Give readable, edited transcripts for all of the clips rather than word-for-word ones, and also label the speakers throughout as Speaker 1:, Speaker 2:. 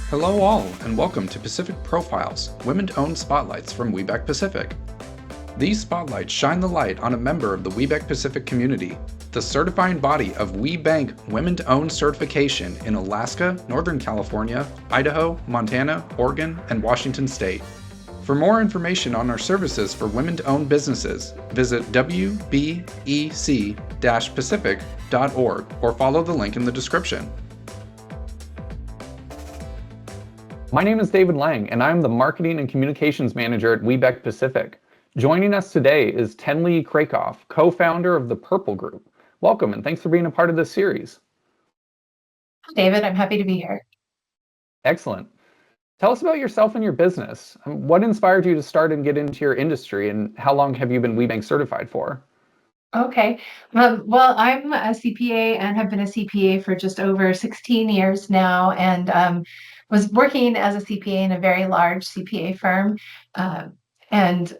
Speaker 1: Hello all, and welcome to Pacific Profiles, Women-Owned Spotlights from WBEC-Pacific. These spotlights shine the light on a member of the WBEC-Pacific community, the certifying body of WBEC Women-Owned Certification in Alaska, Northern California, Idaho, Montana, Oregon, and Washington State. For more information on our services for women-owned businesses, visit WBEC-Pacific.org or follow the link in the description.
Speaker 2: My name is David Lang, and I'm the Marketing and Communications Manager at WBEC-Pacific. Joining us today is Tenly Krakoff, co-founder of the Purple Group. Welcome, and thanks for being a part of this series.
Speaker 3: Hi, David. I'm happy to be here.
Speaker 2: Excellent. Tell us about yourself and your business. What inspired you to start and get into your industry, and how long have you been WBEC certified for?
Speaker 3: Okay. Well, I'm a CPA and have been a CPA for just over 16 years now, and was working as a CPA in a very large CPA firm. And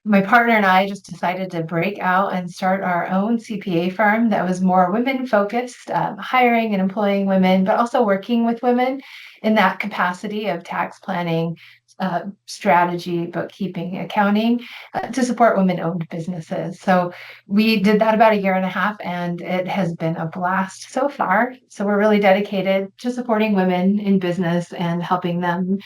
Speaker 3: my partner and I just decided to break out and start our own CPA firm that was more women focused, hiring and employing women, but also working with women in that capacity of tax planning, strategy, bookkeeping, accounting, to support women-owned businesses. So we did that about a year and a half, and it has been a blast so far. So we're really dedicated to supporting women in business and helping them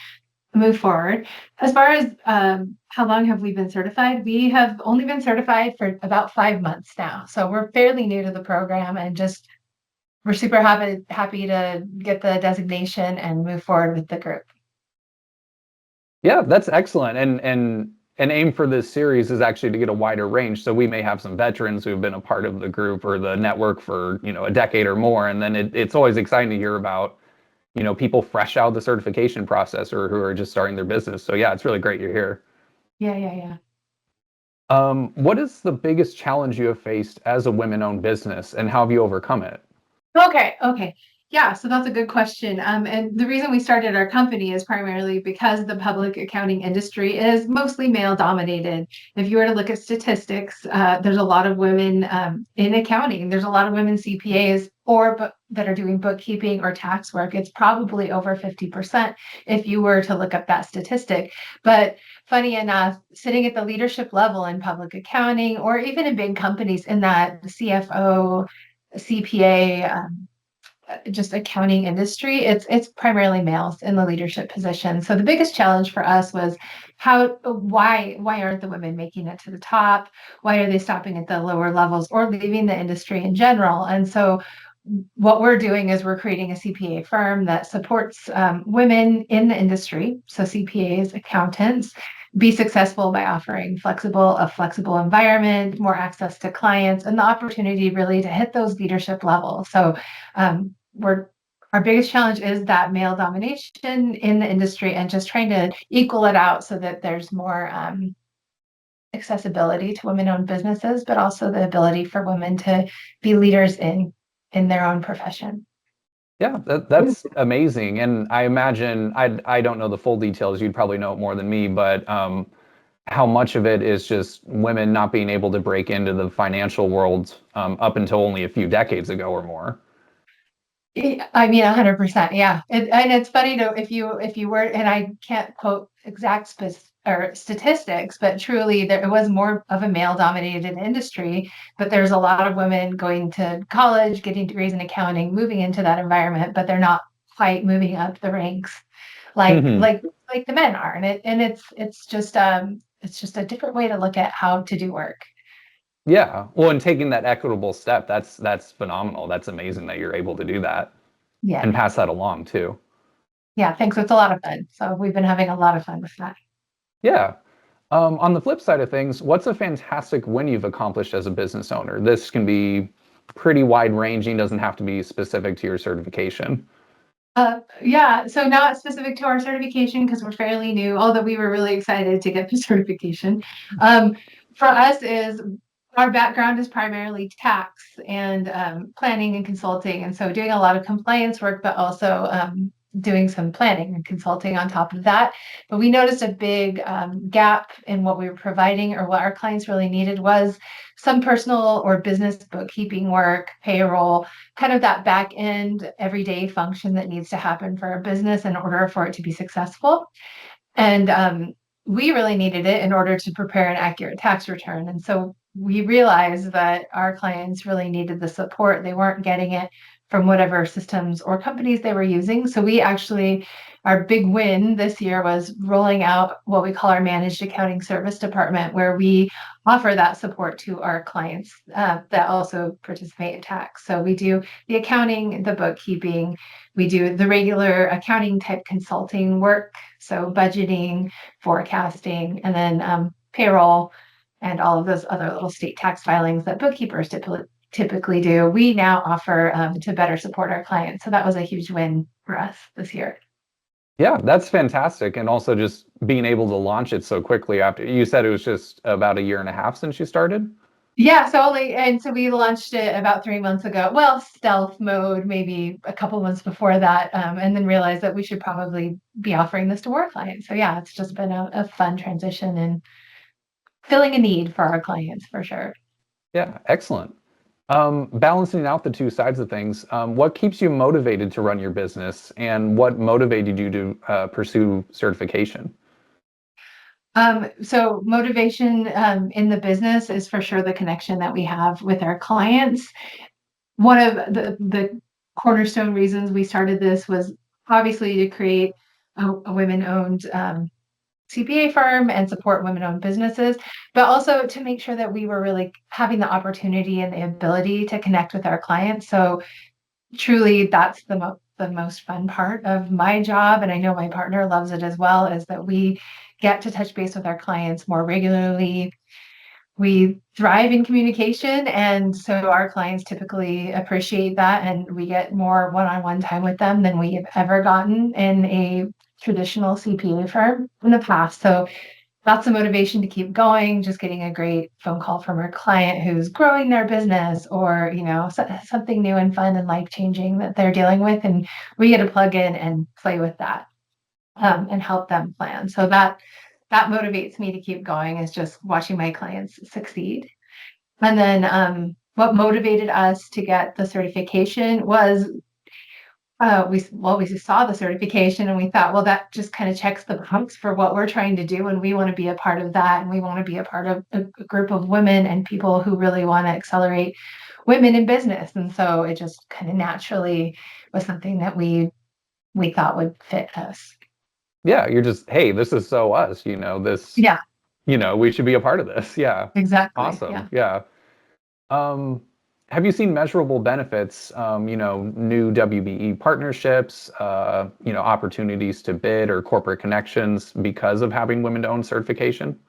Speaker 3: move forward. As far as how long have we been certified? We have only been certified for about 5 months now. So we're fairly new to the program, and just we're super happy to get the designation and move forward with the group.
Speaker 2: Yeah, that's excellent. And an aim for this series is actually to get a wider range. So we may have some veterans who have been a part of the group or the network for, a decade or more. And then it's always exciting to hear about, people fresh out of the certification process or who are just starting their business. So yeah, it's really great you're here.
Speaker 3: Yeah.
Speaker 2: What is the biggest challenge you have faced as a women-owned business, and how have you overcome it?
Speaker 3: Okay. Yeah, so that's a good question. And the reason we started our company is primarily because the public accounting industry is mostly male dominated. If you were to look at statistics, there's a lot of women in accounting. There's a lot of women CPAs that are doing bookkeeping or tax work. It's probably over 50% if you were to look up that statistic. But funny enough, sitting at the leadership level in public accounting, or even in big companies in that CFO, CPA, just accounting industry, it's primarily males in the leadership position. So the biggest challenge for us was why aren't the women making it to the top? Why are they stopping at the lower levels or leaving the industry in general? And so what we're doing is we're creating a CPA firm that supports women in the industry, so CPAs, accountants, be successful by offering a flexible environment, more access to clients, and the opportunity really to hit those leadership levels. So our biggest challenge is that male domination in the industry, and just trying to equal it out so that there's more accessibility to women-owned businesses, but also the ability for women to be leaders in their own profession.
Speaker 2: Yeah, that's amazing. And I imagine, I don't know the full details, you'd probably know it more than me, but how much of it is just women not being able to break into the financial world up until only a few decades ago or more?
Speaker 3: I mean, 100%. Yeah. And it's funny though, if you were, and I can't quote exact statistics, but truly it was more of a male dominated industry, but there's a lot of women going to college, getting degrees in accounting, moving into that environment, but they're not quite moving up the ranks like the men are. And it's just a different way to look at how to do work.
Speaker 2: Yeah. Well, and taking that equitable step, that's phenomenal. That's amazing that you're able to do that.
Speaker 3: Yeah.
Speaker 2: And pass that along too.
Speaker 3: Yeah, thanks. It's a lot of fun. So we've been having a lot of fun with that.
Speaker 2: Yeah. On the flip side of things, what's a fantastic win you've accomplished as a business owner? This can be pretty wide ranging, doesn't have to be specific to your certification.
Speaker 3: Yeah, so not specific to our certification because we're fairly new, although we were really excited to get the certification. For us is our background is primarily tax and planning and consulting. And so doing a lot of compliance work, but also doing some planning and consulting on top of that. But we noticed a big gap in what we were providing, or what our clients really needed was some personal or business bookkeeping work, payroll, kind of that back end everyday function that needs to happen for a business in order for it to be successful. And we really needed it in order to prepare an accurate tax return. And so we realized that our clients really needed the support. They weren't getting it from whatever systems or companies they were using. So we actually, our big win this year was rolling out what we call our managed accounting service department, where we offer that support to our clients that also participate in tax. So we do the accounting, the bookkeeping, we do the regular accounting type consulting work, so budgeting, forecasting, and then payroll and all of those other little state tax filings that bookkeepers typically do. We now offer to better support our clients. So that was a huge win for us this year.
Speaker 2: Yeah, that's fantastic. And also just being able to launch it so quickly after, you said it was just about 1.5 years since you started?
Speaker 3: Yeah, so we launched it about 3 months ago. Well, stealth mode, maybe a couple months before that, and then realized that we should probably be offering this to more clients. So yeah, it's just been a fun transition and filling a need for our clients for sure.
Speaker 2: Yeah, excellent. Balancing out the two sides of things, what keeps you motivated to run your business, and what motivated you to pursue certification?
Speaker 3: So motivation in the business is for sure the connection that we have with our clients. One of the cornerstone reasons we started this was obviously to create a women-owned CPA firm and support women-owned businesses, but also to make sure that we were really having the opportunity and the ability to connect with our clients. So truly, that's the most fun part of my job, and I know my partner loves it as well, is that we get to touch base with our clients more regularly. We thrive in communication, and so our clients typically appreciate that, and we get more one-on-one time with them than we've ever gotten in a traditional CPA firm in the past. So that's the motivation to keep going, just getting a great phone call from our client who's growing their business, or something new and fun and life-changing that they're dealing with, and we get to plug in and play with that and help them plan. So that motivates me to keep going, is just watching my clients succeed. And then what motivated us to get the certification was we saw the certification and we thought, well, that just kind of checks the box for what we're trying to do, and we want to be a part of that, and we want to be a part of a group of women and people who really want to accelerate women in business. And so it just kind of naturally was something that we thought would fit us.
Speaker 2: Yeah, you're just, hey, this is so us,
Speaker 3: Yeah,
Speaker 2: we should be a part of this. Yeah.
Speaker 3: exactly.
Speaker 2: Awesome. Yeah. Have you seen measurable benefits, new WBE partnerships, opportunities to bid or corporate connections because of having women-owned certification?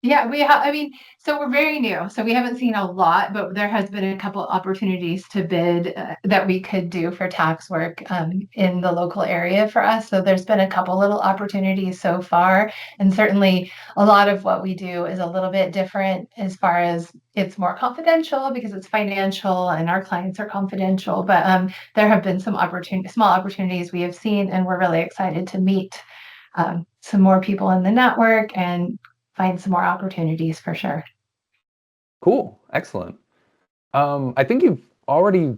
Speaker 3: Yeah, I mean, so we're very new, so we haven't seen a lot, but there has been a couple opportunities to bid that we could do for tax work in the local area for us. So there's been a couple little opportunities so far, and certainly a lot of what we do is a little bit different as far as it's more confidential because it's financial and our clients are confidential. But there have been some small opportunities we have seen, and we're really excited to meet some more people in the network and find some more opportunities for sure.
Speaker 2: Cool. Excellent. I think you've already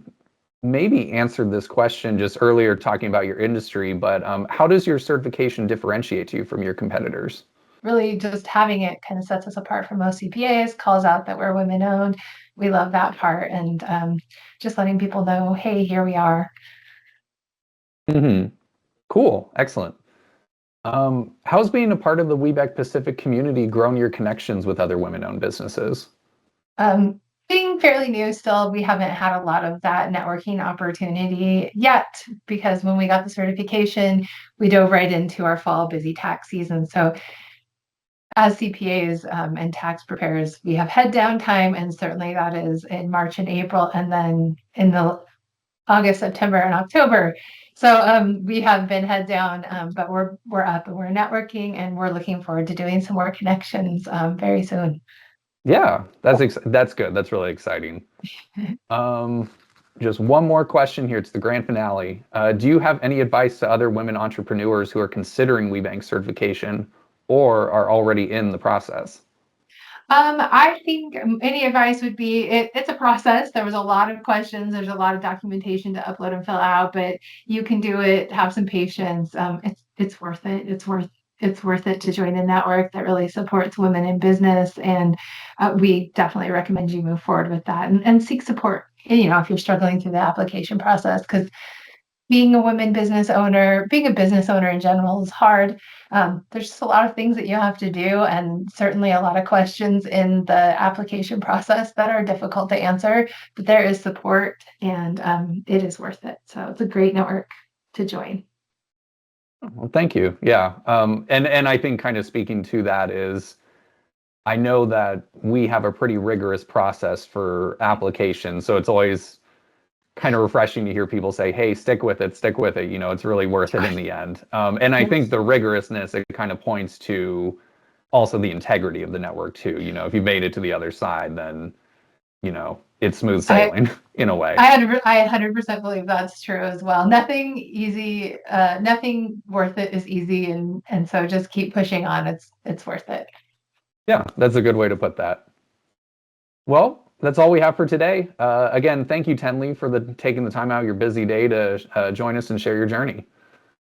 Speaker 2: maybe answered this question just earlier talking about your industry, but how does your certification differentiate you from your competitors?
Speaker 3: Really just having it kind of sets us apart from most CPAs, calls out that we're women owned. We love that part, and just letting people know, hey, here we are.
Speaker 2: Cool. Excellent. How's being a part of the WBEC-Pacific community grown your connections with other women-owned businesses?
Speaker 3: Being fairly new still, we haven't had a lot of that networking opportunity yet, because when we got the certification, we dove right into our fall busy tax season. So as CPAs and tax preparers, we have head down time, and certainly that is in March and April, and then in the August, September, and October. So we have been head down, but we're up and we're networking, and we're looking forward to doing some more connections very soon.
Speaker 2: Yeah, that's good. That's really exciting. just one more question here. It's the grand finale. Do you have any advice to other women entrepreneurs who are considering WBEC certification or are already in the process?
Speaker 3: I think any advice would be it's a process. There was a lot of questions. There's a lot of documentation to upload and fill out, but you can do it. Have some patience. It's worth it. It's worth it to join a network that really supports women in business, and we definitely recommend you move forward with that and seek support. If you're struggling through the application process, because being a business owner in general is hard. There's just a lot of things that you have to do, and certainly a lot of questions in the application process that are difficult to answer, but there is support, and it is worth it. So it's a great network to join.
Speaker 2: Well, thank you. Yeah. And I think kind of speaking to that is, I know that we have a pretty rigorous process for applications. So it's always kind of refreshing to hear people say, hey, stick with it, it's really worth it in the end. And I think the rigorousness, it kind of points to also the integrity of the network too. If you made it to the other side, then, it's smooth sailing in a way.
Speaker 3: I 100% believe that's true as well. Nothing easy, nothing worth it is easy. And so just keep pushing on. It's worth it.
Speaker 2: Yeah, that's a good way to put that. Well, that's all we have for today. Again, thank you, Tenly, for taking the time out of your busy day to join us and share your journey.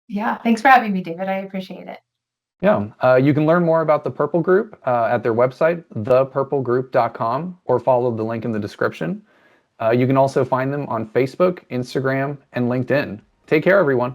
Speaker 3: Yeah, thanks for having me, David. I appreciate it.
Speaker 2: Yeah, you can learn more about the Purple Group at their website, thepurplegroup.com, or follow the link in the description. You can also find them on Facebook, Instagram, and LinkedIn. Take care, everyone.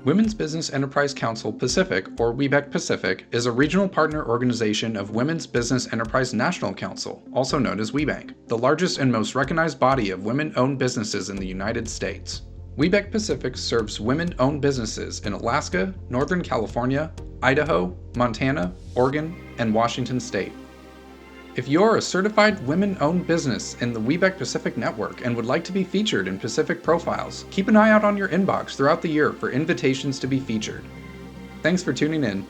Speaker 1: Women's Business Enterprise Council Pacific, or WBEC-Pacific, is a regional partner organization of Women's Business Enterprise National Council, also known as WBEC, the largest and most recognized body of women-owned businesses in the United States. WBEC-Pacific serves women-owned businesses in Alaska, Northern California, Idaho, Montana, Oregon, and Washington State. If you're a certified women-owned business in the WBEC-Pacific network and would like to be featured in Pacific profiles, keep an eye out on your inbox throughout the year for invitations to be featured. Thanks for tuning in.